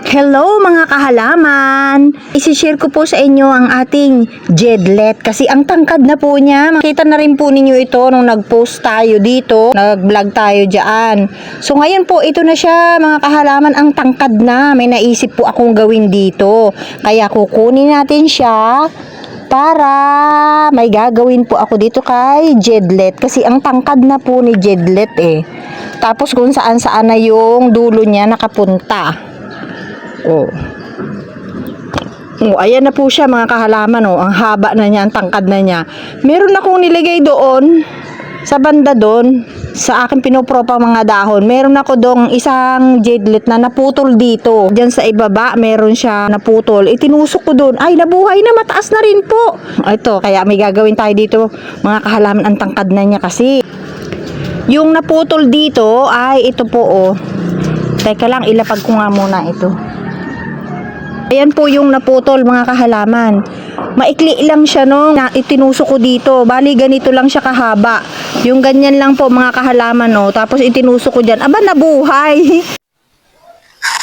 Hello mga kahalaman! Isishare ko po sa inyo ang ating jedlet kasi ang tangkad na po niya. Makita na rin po ninyo ito nung nag-post tayo dito, nag-vlog tayo dyan. So ngayon po ito na siya mga kahalaman, ang tangkad na. May naisip po akong gawin dito. Kaya kukunin natin siya para may gagawin po ako dito kay jedlet kasi ang tangkad na po ni jedlet eh. Tapos kung saan saan na yung dulo niya nakapunta. Oh. Oh, ayan na po siya mga kahalaman, oh. Ang haba na niya, ang tangkad na niya. Meron akong nilagay doon sa banda doon sa aking pinopropa mga dahon. Meron ako dong isang jedlet na naputol dito. Diyan sa ibaba, meron siya naputol. Itinusok ko doon. Ay, nabuhay na, mataas na rin po. Ito, kaya may gagawin tayo dito mga kahalaman, ang tangkad na niya kasi. Yung naputol dito ay ito po, oh. Teka lang, ilapag ko nga muna ito. Ayan po yung naputol mga kahalaman. Maikli lang siya nung itinusok ko dito. Bali ganito lang siya kahaba. Yung ganyan lang po mga kahalaman, no. Tapos itinusok ko dyan. Aba, nabuhay.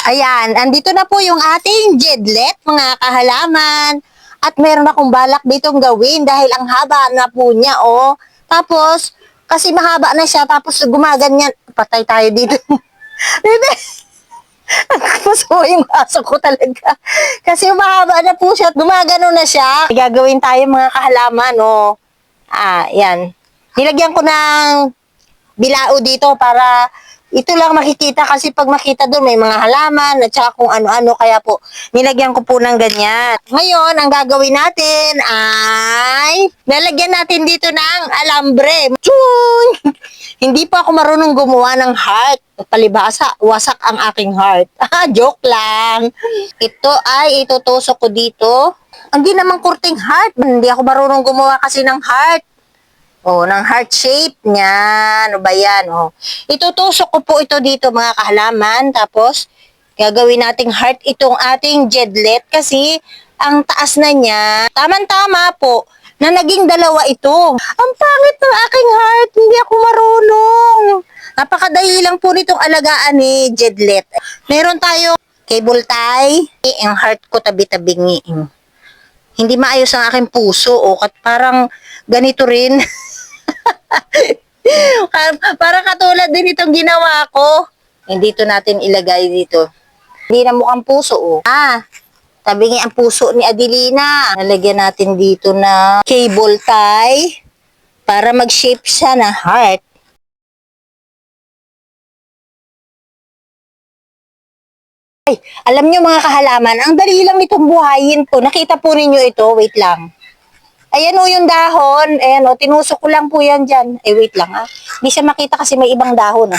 Ayan, andito na po yung ating jedlet mga kahalaman. At meron akong balak ditong gawin dahil ang haba na po niya, oh. Tapos, kasi mahaba na siya, tapos gumaganyan. Patay tayo dito. Bebe! Puso yung aso ko talaga. Kasi mahaba na po siya. Gumagano na siya. Gagawin tayo mga kahalaman, oh. Yan. Nilagyan ko ng bilao dito para ito lang makikita kasi pag makita doon may mga halaman at saka kung ano-ano. Kaya po, nilagyan ko po ng ganyan. Ngayon, ang gagawin natin ay nalagyan natin dito ng alambre. Tsun! Hindi pa ako marunong gumawa ng heart. Palibhasa, wasak ang aking heart. Joke lang. Ito ay itutusok ko dito. Hindi naman kurting heart. Hindi ako marunong gumawa kasi ng heart. Oh, ng heart shape niya. Ano ba yan? Oh. Itutusok ko po ito dito mga kahalaman. Tapos, gagawin nating heart itong ating jedlet kasi ang taas na niya. Tama-tama po na naging dalawa ito. Ang pangit ng aking heart. Hindi ako marunong. Napakadali lang po nitong alagaan ni jedlet. Meron tayo cable tie. Ang heart ko tabi-tabingi. Hindi maayos ang aking puso. O, parang ganito rin. Parang katulad din itong ginawa ko. Dito natin ilagay dito. Hindi na mukhang puso. Oh. Tabingi ang puso ni Adelina. Nalagyan natin dito na cable tie para mag-shape siya na heart. Ay, alam nyo mga kahalaman, ang dali lang itong buhayin ko. Nakita po ninyo ito, wait lang. Ayan o yung dahon, ayan o, tinusok ko lang po yan dyan. Wait lang Hindi siya makita kasi may ibang dahon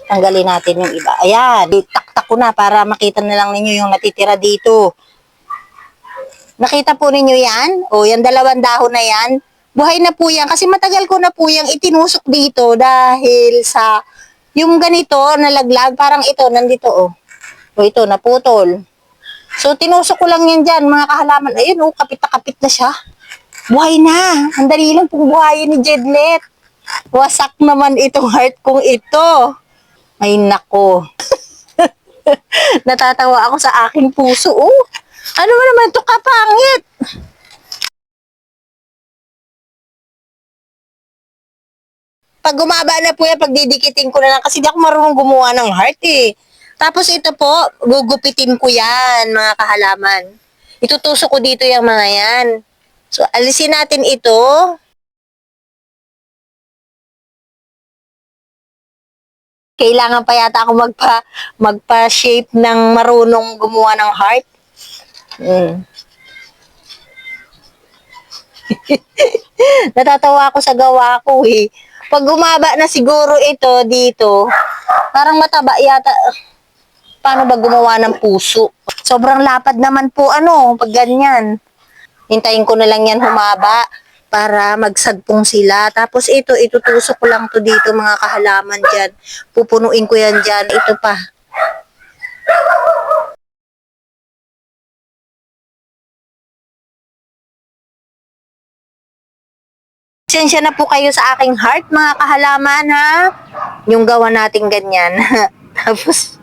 Tanggalin natin yung iba. Ayan, taktak ko na para makita na lang ninyo yung natitira dito. Nakita po ninyo yan? O, yung dalawang dahon na yan. Buhay na po yan kasi matagal ko na po yung itinusok dito dahil sa yung ganito nalaglag, parang ito, nandito O ito, naputol. So, tinusok ko lang yan dyan, mga kahalaman. Ayun kapit na kapit na siya. Buhay na. Ang dali lang pong buhayin ni jedlet. Wasak naman itong heart kong ito. Ay, nako. Natatawa ako sa aking puso. Ano mo naman ito kapangit? Pag gumaba na po yan, pagdidikitin ko na lang kasi di ako marunong gumawa ng heart Tapos ito po, gugupitin ko yan, mga kahalaman. Itutusok ko dito yung mga yan. So, alisin natin ito. Kailangan pa yata ako magpa-shape ng marunong gumawa ng heart. Natatawa ako sa gawa ko Pag gumaba na siguro ito dito, parang mataba yata. Paano ba gumawa ng puso? Sobrang lapad naman po pag ganyan. Hintayin ko na lang yan humaba para magsagpong sila. Tapos ito, itutusok ko lang to dito mga kahalaman dyan. Pupunuin ko yan dyan. Ito pa. Pasensya na po kayo sa aking heart mga kahalaman Yung gawa natin ganyan. Tapos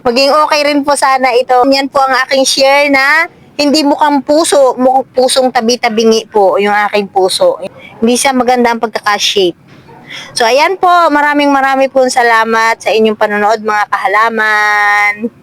Maging okay rin po sana ito. Yan po ang aking share na hindi mukhang puso, mukhang pusong tabi-tabingi po yung aking puso. Hindi siya maganda ang pagkaka-shape. So, ayan po. Maraming po salamat sa inyong panonood mga kahalaman.